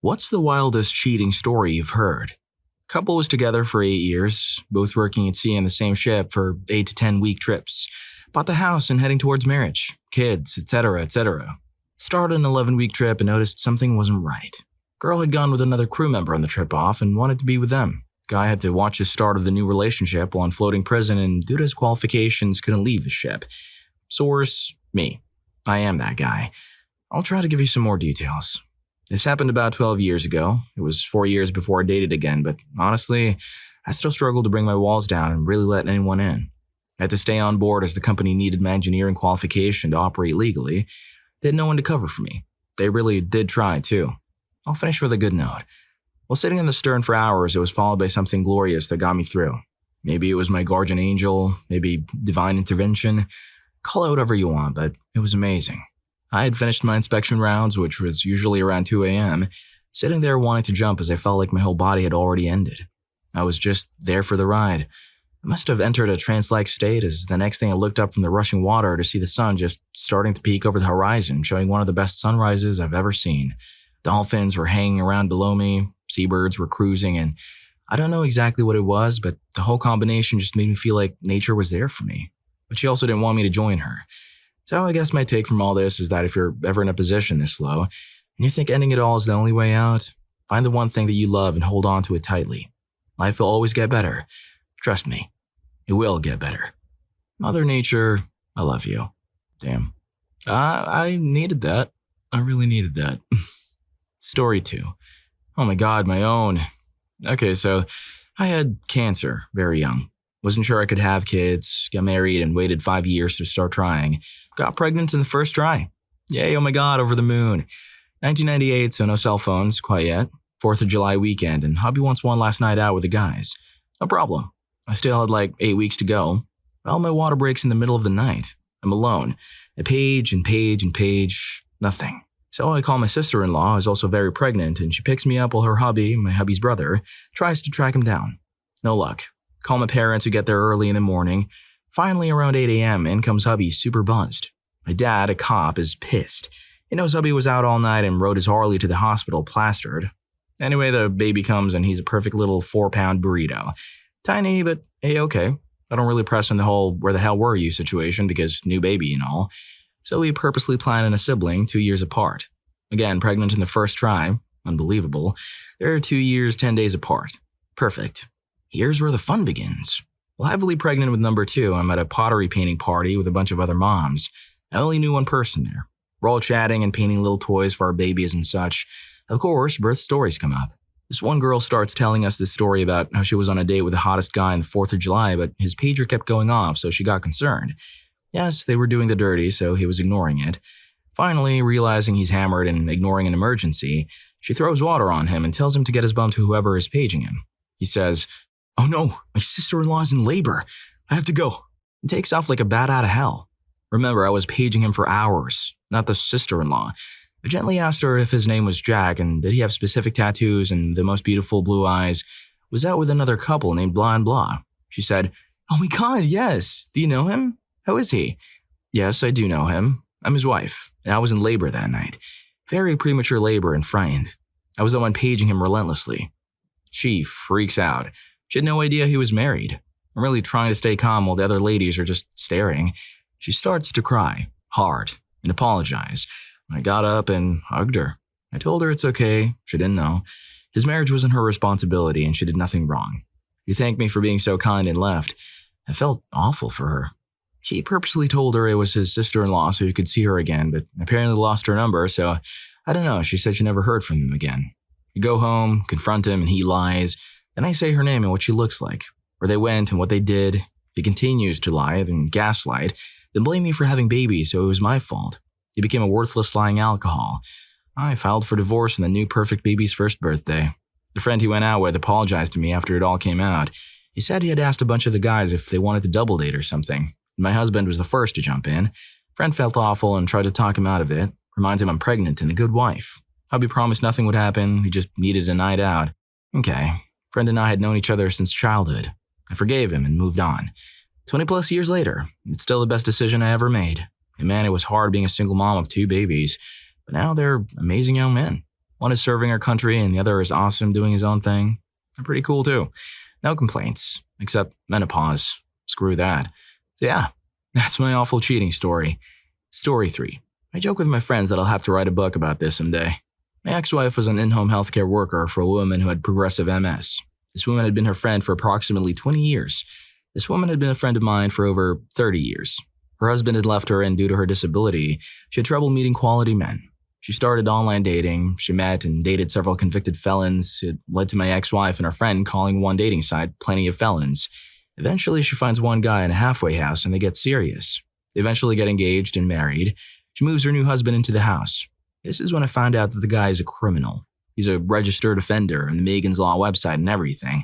What's the wildest cheating story you've heard? Couple was together for 8 years, both working at sea on the same ship for 8 to 10 week trips. Bought the house and heading towards marriage, kids, etc., etc. Started an 11-week trip and noticed something wasn't right. Girl had gone with another crew member on the trip off and wanted to be with them. Guy had to watch the start of the new relationship while in floating prison and due to his qualifications couldn't leave the ship. Source, me. I am that guy. I'll try to give you some more details. This happened about 12 years ago. It was 4 years before I dated again, but honestly, I still struggled to bring my walls down and really let anyone in. I had to stay on board as the company needed my engineering qualification to operate legally. They had no one to cover for me. They really did try, too. I'll finish with a good note. While sitting in the stern for hours, it was followed by something glorious that got me through. Maybe it was my guardian angel, maybe divine intervention. Call it whatever you want, but it was amazing. I had finished my inspection rounds, which was usually around 2 a.m., sitting there wanting to jump as I felt like my whole body had already ended. I was just there for the ride. I must have entered a trance-like state as the next thing I looked up from the rushing water to see the sun just starting to peek over the horizon, showing one of the best sunrises I've ever seen. Dolphins were hanging around below me, seabirds were cruising, and I don't know exactly what it was, but the whole combination just made me feel like nature was there for me. But she also didn't want me to join her. So I guess my take from all this is that if you're ever in a position this low, and you think ending it all is the only way out, find the one thing that you love and hold on to it tightly. Life will always get better. Trust me, it will get better. Mother Nature, I love you. Damn. I needed that. I really needed that. Story 2. Oh my god, my own. Okay, so I had cancer very young. Wasn't sure I could have kids, got married and waited 5 years to start trying. Got pregnant in the first try. Yay, oh my god, over the moon. 1998, so no cell phones, quite yet. 4th of July weekend, and hubby wants one last night out with the guys. No problem. I still had like 8 weeks to go. Well, my water breaks in the middle of the night. I'm alone. I page and page and page, nothing. So I call my sister-in-law, who's also very pregnant, and she picks me up while her hubby, my hubby's brother, tries to track him down. No luck. Call my parents who get there early in the morning. Finally, around 8 a.m., in comes hubby super buzzed. My dad, a cop, is pissed. He knows hubby was out all night and rode his Harley to the hospital plastered. Anyway, the baby comes and he's a perfect little 4-pound burrito. Tiny, but A-okay. I don't really press on the whole where the hell were you situation because new baby and all. So we purposely plan on a sibling 2 years apart. Again, pregnant in the first try. Unbelievable. They're 2 years, 10 days apart. Perfect. Here's where the fun begins. While heavily pregnant with number 2, I'm at a pottery painting party with a bunch of other moms. I only knew one person there. We're all chatting and painting little toys for our babies and such. Of course, birth stories come up. This one girl starts telling us this story about how she was on a date with the hottest guy on the 4th of July, but his pager kept going off, so she got concerned. Yes, they were doing the dirty, so he was ignoring it. Finally, realizing he's hammered and ignoring an emergency, she throws water on him and tells him to get his bum to whoever is paging him. He says, "Oh no, my sister-in-law's in labor. I have to go." And takes off like a bat out of hell. Remember, I was paging him for hours, not the sister-in-law. I gently asked her if his name was Jack and did he have specific tattoos and the most beautiful blue eyes. Was out with another couple named blah and blah. She said, "Oh my god, yes. Do you know him? How is he?" "Yes, I do know him. I'm his wife, and I was in labor that night. Very premature labor and frightened. I was the one paging him relentlessly." She freaks out. She had no idea he was married. I'm really trying to stay calm while the other ladies are just staring. She starts to cry, hard, and apologize. I got up and hugged her. I told her it's okay. She didn't know. His marriage wasn't her responsibility and she did nothing wrong. She thanked me for being so kind and left. I felt awful for her. He purposely told her it was his sister-in-law so he could see her again, but apparently lost her number, so I don't know. She said she never heard from him again. You go home, confront him, and he lies. Then I say her name and what she looks like, where they went and what they did. He continues to lie, then gaslight, then blame me for having babies, so it was my fault. He became a worthless lying alcohol. I filed for divorce on the new perfect baby's first birthday. The friend he went out with apologized to me after it all came out. He said he had asked a bunch of the guys if they wanted to double date or something. My husband was the first to jump in. Friend felt awful and tried to talk him out of it. Reminds him I'm pregnant and a good wife. Hubby promised nothing would happen. He just needed a night out. Okay. Friend and I had known each other since childhood. I forgave him and moved on. 20 plus years later, it's still the best decision I ever made. And man, it was hard being a single mom of 2 babies. But now they're amazing young men. One is serving our country and the other is awesome doing his own thing. They're pretty cool too. No complaints, except menopause. Screw that. So yeah, that's my awful cheating story. Story 3. I joke with my friends that I'll have to write a book about this someday. My ex-wife was an in-home healthcare worker for a woman who had progressive MS. This woman had been her friend for approximately 20 years. This woman had been a friend of mine for over 30 years. Her husband had left her, and due to her disability, she had trouble meeting quality men. She started online dating. She met and dated several convicted felons. It led to my ex-wife and her friend calling one dating site Plenty of Felons. Eventually, she finds one guy in a halfway house and they get serious. They eventually get engaged and married. She moves her new husband into the house. This is when I found out that the guy is a criminal. He's a registered offender on the Megan's Law website and everything.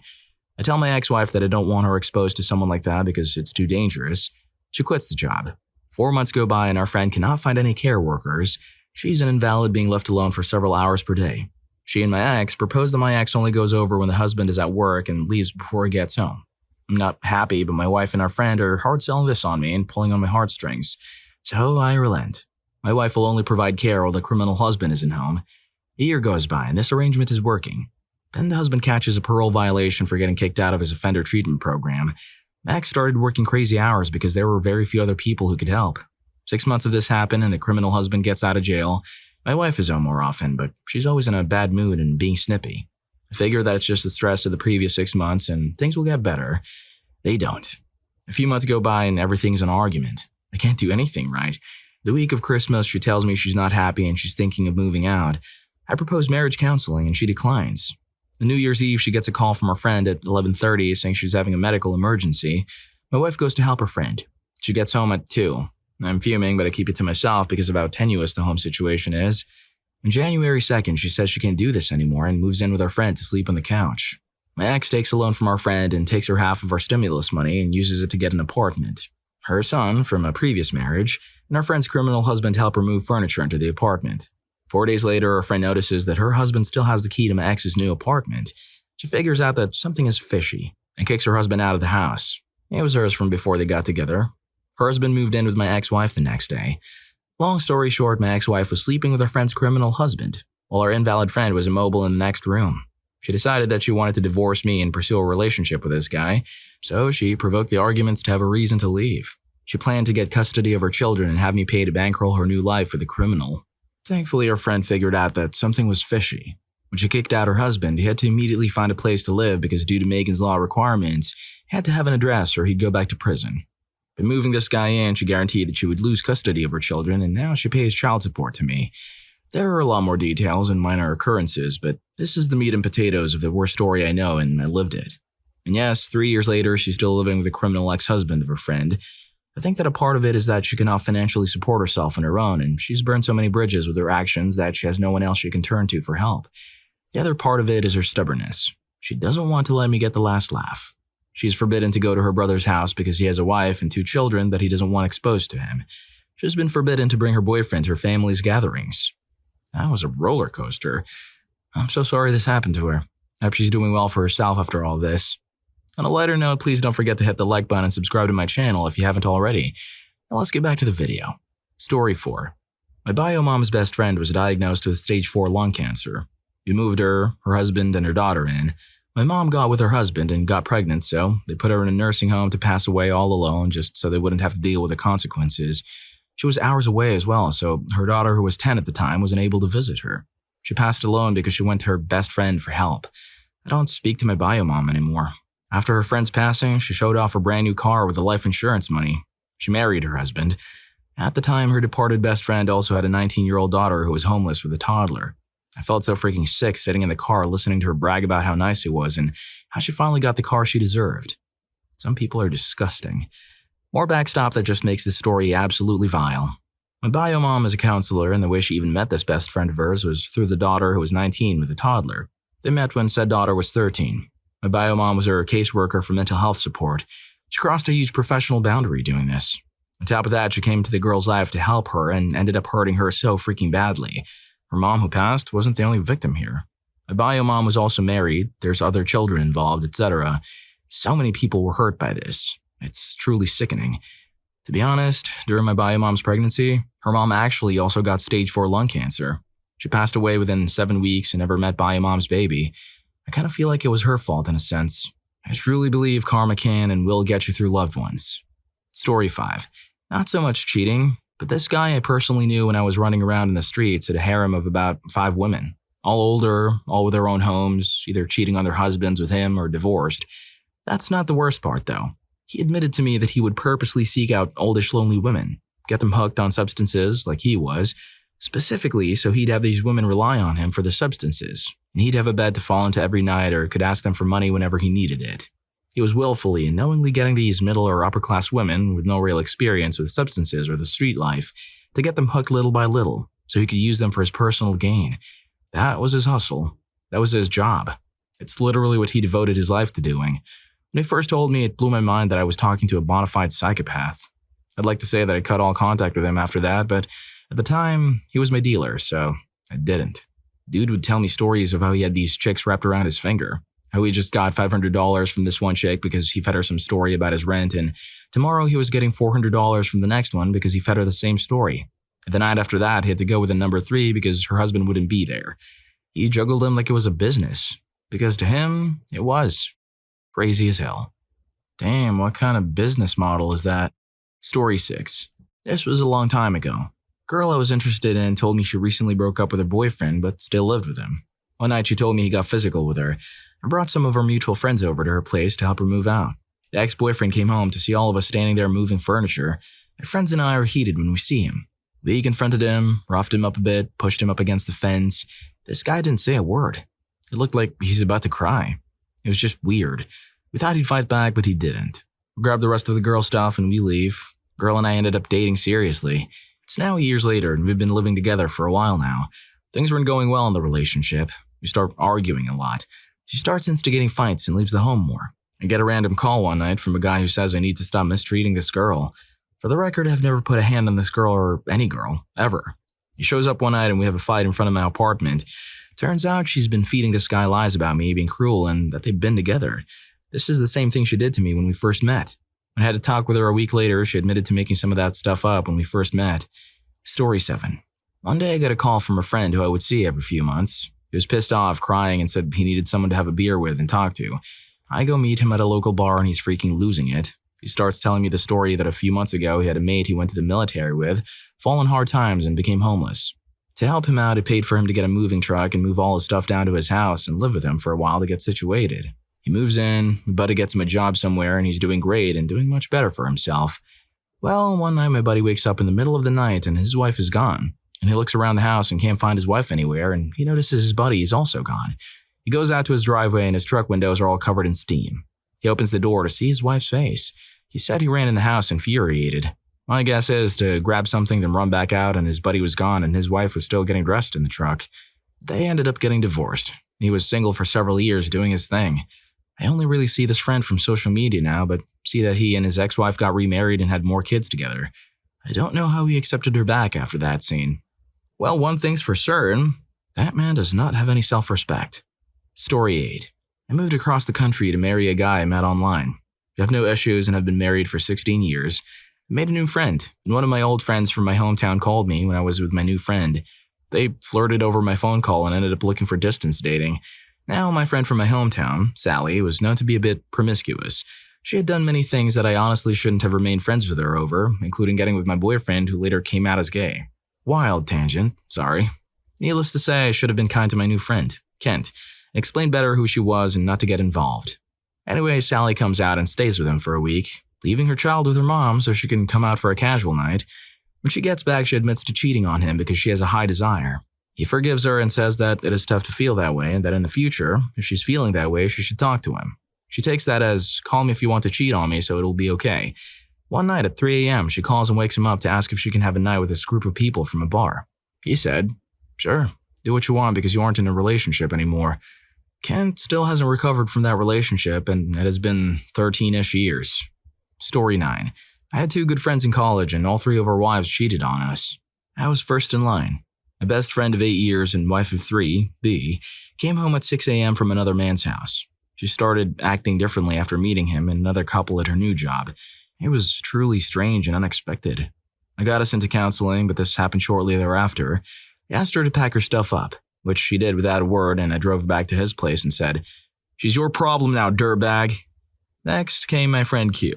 I tell my ex-wife that I don't want her exposed to someone like that because it's too dangerous. She quits the job. 4 months go by and our friend cannot find any care workers. She's an invalid being left alone for several hours per day. She and my ex propose that my ex only goes over when the husband is at work and leaves before he gets home. I'm not happy, but my wife and our friend are hard selling this on me and pulling on my heartstrings. So I relent. My wife will only provide care while the criminal husband isn't home. A year goes by and this arrangement is working. Then the husband catches a parole violation for getting kicked out of his offender treatment program. Max started working crazy hours because there were very few other people who could help. 6 months of this happen and the criminal husband gets out of jail. My wife is home more often, but she's always in a bad mood and being snippy. I figure that it's just the stress of the previous 6 months and things will get better. They don't. A few months go by and everything's an argument. I can't do anything right. The week of Christmas, she tells me she's not happy and she's thinking of moving out. I propose marriage counseling and she declines. On New Year's Eve, she gets a call from her friend at 11:30 saying she's having a medical emergency. My wife goes to help her friend. She gets home at 2. I'm fuming, but I keep it to myself because of how tenuous the home situation is. On January 2nd, she says she can't do this anymore and moves in with our friend to sleep on the couch. My ex takes a loan from our friend and takes her half of our stimulus money and uses it to get an apartment. Her son, from a previous marriage, and our friend's criminal husband help her move furniture into the apartment. 4 days later, our friend notices that her husband still has the key to my ex's new apartment. She figures out that something is fishy and kicks her husband out of the house. It was hers from before they got together. Her husband moved in with my ex-wife the next day. Long story short, my ex-wife was sleeping with her friend's criminal husband, while our invalid friend was immobile in the next room. She decided that she wanted to divorce me and pursue a relationship with this guy, so she provoked the arguments to have a reason to leave. She planned to get custody of her children and have me pay to bankroll her new life for the criminal. Thankfully, her friend figured out that something was fishy. When she kicked out her husband, he had to immediately find a place to live because due to Megan's Law requirements, he had to have an address or he'd go back to prison. By moving this guy in, she guaranteed that she would lose custody of her children, and now she pays child support to me. There are a lot more details and minor occurrences, but this is the meat and potatoes of the worst story I know, and I lived it. And yes, 3 years later, she's still living with the criminal ex-husband of her friend. I think that a part of it is that she cannot financially support herself on her own, and she's burned so many bridges with her actions that she has no one else she can turn to for help. The other part of it is her stubbornness. She doesn't want to let me get the last laugh. She's forbidden to go to her brother's house because he has a wife and 2 children that he doesn't want exposed to him. She's been forbidden to bring her boyfriend to her family's gatherings. That was a roller coaster. I'm so sorry this happened to her. I hope she's doing well for herself after all this. On a lighter note, please don't forget to hit the like button and subscribe to my channel if you haven't already. Now let's get back to the video. Story 4. My bio mom's best friend was diagnosed with stage 4 lung cancer. We moved her husband, and her daughter in. My mom got with her husband and got pregnant, so they put her in a nursing home to pass away all alone just so they wouldn't have to deal with the consequences. She was hours away as well, so her daughter, who was 10 at the time, wasn't able to visit her. She passed alone because she went to her best friend for help. I don't speak to my bio mom anymore. After her friend's passing, she showed off her brand new car with the life insurance money. She married her husband. At the time, her departed best friend also had a 19-year-old daughter who was homeless with a toddler. I felt so freaking sick sitting in the car listening to her brag about how nice it was and how she finally got the car she deserved. Some people are disgusting. More backstop that just makes this story absolutely vile. My bio mom is a counselor, and the way she even met this best friend of hers was through the daughter who was 19 with a toddler. They met when said daughter was 13. My bio mom was her caseworker for mental health support. She crossed a huge professional boundary doing this. On top of that, she came into the girl's life to help her and ended up hurting her so freaking badly. Her mom, who passed, wasn't the only victim here. My bio mom was also married, there's other children involved, etc. So many people were hurt by this. It's truly sickening. To be honest, during my bio mom's pregnancy, her mom actually also got stage 4 lung cancer. She passed away within 7 weeks and never met Biomom's baby. I kind of feel like it was her fault in a sense. I truly believe karma can and will get you through loved ones. Story 5. Not so much cheating, but this guy I personally knew when I was running around in the streets at a harem of about 5 women. All older, all with their own homes, either cheating on their husbands with him or divorced. That's not the worst part though. He admitted to me that he would purposely seek out oldish lonely women, get them hooked on substances like he was, specifically so he'd have these women rely on him for the substances, and he'd have a bed to fall into every night or could ask them for money whenever he needed it. He was willfully and knowingly getting these middle or upper class women with no real experience with substances or the street life to get them hooked little by little so he could use them for his personal gain. That was his hustle. That was his job. It's literally what he devoted his life to doing. When he first told me, it blew my mind that I was talking to a bona fide psychopath. I'd like to say that I cut all contact with him after that, but at the time, he was my dealer, so I didn't. Dude would tell me stories of how he had these chicks wrapped around his finger, how he just got $500 from this one chick because he fed her some story about his rent, and tomorrow he was getting $400 from the next one because he fed her the same story. And the night after that, he had to go with a number 3 because her husband wouldn't be there. He juggled them like it was a business, because to him, it was. Crazy as hell. Damn, what kind of business model is that? Story 6. This was a long time ago. Girl I was interested in told me she recently broke up with her boyfriend but still lived with him. One night she told me he got physical with her and brought some of her mutual friends over to her place to help her move out. The ex-boyfriend came home to see all of us standing there moving furniture. My friends and I are heated when we see him. We confronted him, roughed him up a bit, pushed him up against the fence. This guy didn't say a word. It looked like he's about to cry. It was just weird. We thought he'd fight back, but he didn't. We grabbed the rest of the girl stuff and we leave. Girl and I ended up dating seriously. It's now years later and we've been living together for a while now. Things weren't going well in the relationship. We start arguing a lot. She starts instigating fights and leaves the home more. I get a random call one night from a guy who says I need to stop mistreating this girl. For the record, I've never put a hand on this girl or any girl, ever. He shows up one night and we have a fight in front of my apartment. Turns out she's been feeding this guy lies about me being cruel and that they've been together. This is the same thing she did to me when we first met. When I had to talk with her a week later, she admitted to making some of that stuff up when we first met. Story 7. One day I got a call from a friend who I would see every few months. He was pissed off, crying, and said he needed someone to have a beer with and talk to. I go meet him at a local bar and he's freaking losing it. He starts telling me the story that a few months ago he had a mate he went to the military with, fall on hard times and became homeless. To help him out, it paid for him to get a moving truck and move all his stuff down to his house and live with him for a while to get situated. He moves in, my buddy gets him a job somewhere and he's doing great and doing much better for himself. Well, one night my buddy wakes up in the middle of the night and his wife is gone. And he looks around the house and can't find his wife anywhere and he notices his buddy is also gone. He goes out to his driveway and his truck windows are all covered in steam. He opens the door to see his wife's face. He said he ran in the house infuriated. My guess is to grab something then run back out and his buddy was gone and his wife was still getting dressed in the truck. They ended up getting divorced. He was single for several years doing his thing. I only really see this friend from social media now, but see that he and his ex-wife got remarried and had more kids together. I don't know how he accepted her back after that scene. Well, one thing's for certain, that man does not have any self-respect. Story 8. I moved across the country to marry a guy I met online. We have no issues and have been married for 16 years. I made a new friend, and one of my old friends from my hometown called me when I was with my new friend. They flirted over my phone call and ended up looking for distance dating. Now, my friend from my hometown, Sally, was known to be a bit promiscuous. She had done many things that I honestly shouldn't have remained friends with her over, including getting with my boyfriend who later came out as gay. Wild tangent, sorry. Needless to say, I should have been kind to my new friend, Kent, and explained better who she was and not to get involved. Anyway, Sally comes out and stays with him for a week, leaving her child with her mom so she can come out for a casual night. When she gets back, she admits to cheating on him because she has a high desire. He forgives her and says that it is tough to feel that way and that in the future, if she's feeling that way, she should talk to him. She takes that as, call me if you want to cheat on me so it'll be okay. One night at 3 a.m., she calls and wakes him up to ask if she can have a night with this group of people from a bar. He said, sure, do what you want because you aren't in a relationship anymore. Kent still hasn't recovered from that relationship and it has been 13-ish years. Story 9. I had 2 good friends in college and all 3 of our wives cheated on us. I was first in line. My best friend of 8 years and wife of 3, B, came home at 6 a.m. from another man's house. She started acting differently after meeting him and another couple at her new job. It was truly strange and unexpected. I got us into counseling, but this happened shortly thereafter. He asked her to pack her stuff up, which she did without a word, and I drove back to his place and said, "She's your problem now, dirtbag." Next came my friend Q,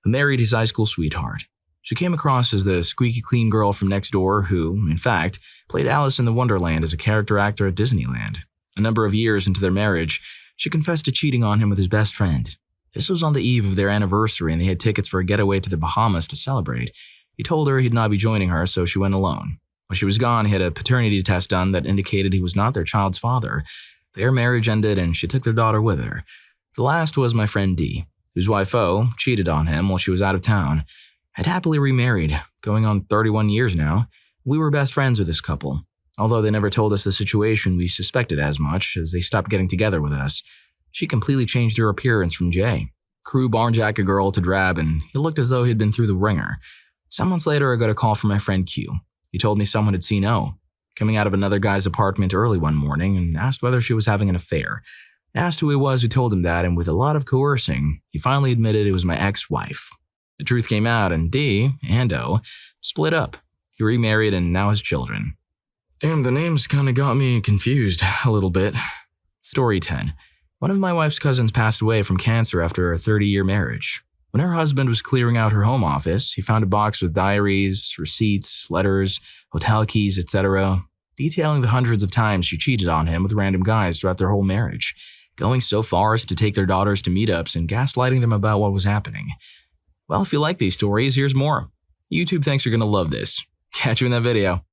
who married his high school sweetheart. She came across as the squeaky clean girl from next door who, in fact, played Alice in the Wonderland as a character actor at Disneyland. A number of years into their marriage, she confessed to cheating on him with his best friend. This was on the eve of their anniversary, and they had tickets for a getaway to the Bahamas to celebrate. He told her he'd not be joining her, so she went alone. When she was gone, he had a paternity test done that indicated he was not their child's father. Their marriage ended, and she took their daughter with her. The last was my friend D, whose wife O cheated on him while she was out of town. Had happily remarried, going on 31 years now. We were best friends with this couple. Although they never told us the situation, we suspected as much, as they stopped getting together with us. She completely changed her appearance from Jay. Crew barn jacket girl to drab, and he looked as though he'd been through the ringer. Some months later, I got a call from my friend Q. He told me someone had seen O coming out of another guy's apartment early one morning and asked whether she was having an affair. I asked who he was who told him that, and with a lot of coercing, he finally admitted it was my ex-wife. The truth came out, and D and O split up. He remarried and now has children. Damn, the names kinda got me confused a little bit. Story 10. One of my wife's cousins passed away from cancer after a 30-year marriage. When her husband was clearing out her home office, he found a box with diaries, receipts, letters, hotel keys, etc., detailing the hundreds of times she cheated on him with random guys throughout their whole marriage, going so far as to take their daughters to meetups and gaslighting them about what was happening. Well, if you like these stories, here's more. YouTube thinks you're going to love this. Catch you in that video.